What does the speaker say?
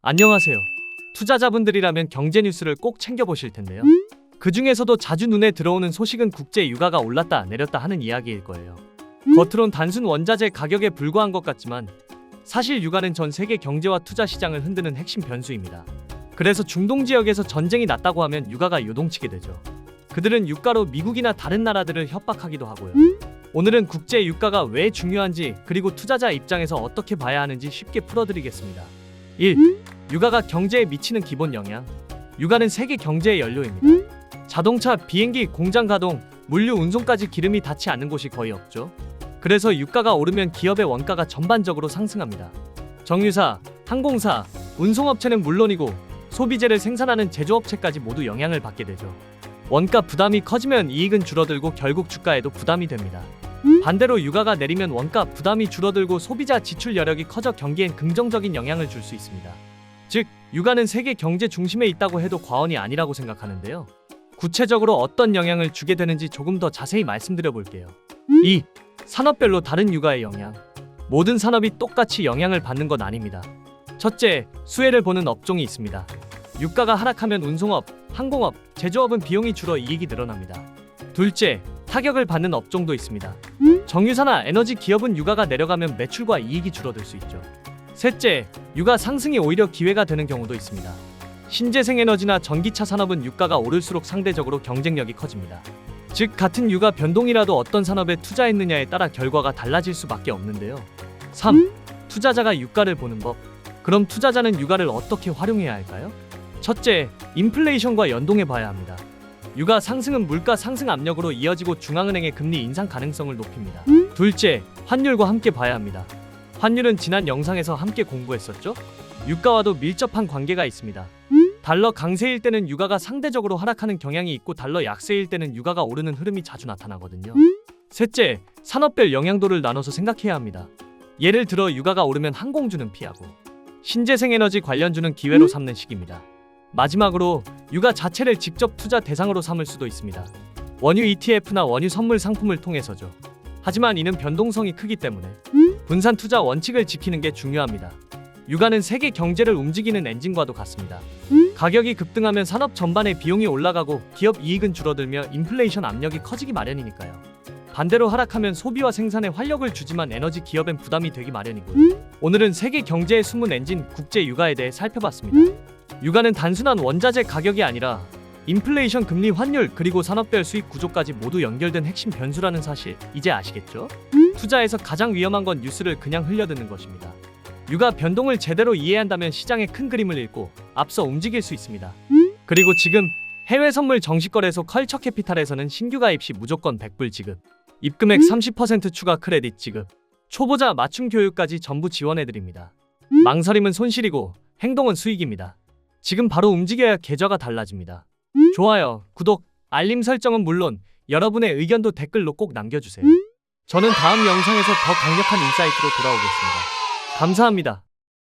안녕하세요. 투자자분들이라면 경제 뉴스를 꼭 챙겨보실 텐데요. 그 중에서도 자주 눈에 들어오는 소식은 국제 유가가 올랐다 내렸다 하는 이야기일 거예요. 겉으론 단순 원자재 가격에 불과한 것 같지만 사실 유가는 전 세계 경제와 투자 시장을 흔드는 핵심 변수입니다. 그래서 중동 지역에서 전쟁이 났다고 하면 유가가 요동치게 되죠. 그들은 유가로 미국이나 다른 나라들을 협박하기도 하고요. 오늘은 국제 유가가 왜 중요한지 그리고 투자자 입장에서 어떻게 봐야 하는지 쉽게 풀어드리겠습니다. 1. 유가가 경제에 미치는 기본 영향. 유가는 세계 경제의 연료입니다. 자동차, 비행기, 공장 가동, 물류 운송까지 기름이 닿지 않는 곳이 거의 없죠. 그래서 유가가 오르면 기업의 원가가 전반적으로 상승합니다. 정유사, 항공사, 운송업체는 물론이고 소비재를 생산하는 제조업체까지 모두 영향을 받게 되죠. 원가 부담이 커지면 이익은 줄어들고 결국 주가에도 부담이 됩니다. 반대로 유가가 내리면 원가 부담이 줄어들고 소비자 지출 여력이 커져 경기엔 긍정적인 영향을 줄 수 있습니다. 즉, 유가는 세계 경제 중심에 있다고 해도 과언이 아니라고 생각하는데요. 구체적으로 어떤 영향을 주게 되는지 조금 더 자세히 말씀드려 볼게요. 2. 산업별로 다른 유가의 영향. 모든 산업이 똑같이 영향을 받는 건 아닙니다. 첫째, 수혜를 보는 업종이 있습니다. 유가가 하락하면 운송업, 항공업, 제조업은 비용이 줄어 이익이 늘어납니다. 둘째, 타격을 받는 업종도 있습니다. 정유사나 에너지 기업은 유가가 내려가면 매출과 이익이 줄어들 수 있죠. 셋째, 유가 상승이 오히려 기회가 되는 경우도 있습니다. 신재생 에너지나 전기차 산업은 유가가 오를수록 상대적으로 경쟁력이 커집니다. 즉, 같은 유가 변동이라도 어떤 산업에 투자했느냐에 따라 결과가 달라질 수밖에 없는데요. 3. 투자자가 유가를 보는 법. 그럼 투자자는 유가를 어떻게 활용해야 할까요? 첫째, 인플레이션과 연동해 봐야 합니다. 유가 상승은 물가 상승 압력으로 이어지고 중앙은행의 금리 인상 가능성을 높입니다. 둘째, 환율과 함께 봐야 합니다. 환율은 지난 영상에서 함께 공부했었죠? 유가와도 밀접한 관계가 있습니다. 달러 강세일 때는 유가가 상대적으로 하락하는 경향이 있고 달러 약세일 때는 유가가 오르는 흐름이 자주 나타나거든요. 셋째, 산업별 영향도를 나눠서 생각해야 합니다. 예를 들어 유가가 오르면 항공주는 피하고 신재생에너지 관련주는 기회로 삼는 식입니다. 마지막으로 유가 자체를 직접 투자 대상으로 삼을 수도 있습니다. 원유 ETF나 원유 선물 상품을 통해서죠. 하지만 이는 변동성이 크기 때문에 분산 투자 원칙을 지키는 게 중요합니다. 유가는 세계 경제를 움직이는 엔진과도 같습니다. 가격이 급등하면 산업 전반의 비용이 올라가고 기업 이익은 줄어들며 인플레이션 압력이 커지기 마련이니까요. 반대로 하락하면 소비와 생산에 활력을 주지만 에너지 기업엔 부담이 되기 마련이고요. 오늘은 세계 경제의 숨은 엔진 국제 유가에 대해 살펴봤습니다. 유가는 단순한 원자재 가격이 아니라 인플레이션, 금리, 환율, 그리고 산업별 수익 구조까지 모두 연결된 핵심 변수라는 사실 이제 아시겠죠? 투자에서 가장 위험한 건 뉴스를 그냥 흘려듣는 것입니다. 유가 변동을 제대로 이해한다면 시장의 큰 그림을 읽고 앞서 움직일 수 있습니다. 그리고 지금 해외 선물 정식거래소 컬처캐피탈에서는 신규 가입 시 무조건 100불 지급, 입금액 30% 추가 크레딧 지급, 초보자 맞춤 교육까지 전부 지원해드립니다. 망설임은 손실이고 행동은 수익입니다. 지금 바로 움직여야 계좌가 달라집니다. 좋아요, 구독, 알림 설정은 물론 여러분의 의견도 댓글로 꼭 남겨주세요. 저는 다음 영상에서 더 강력한 인사이트로 돌아오겠습니다. 감사합니다.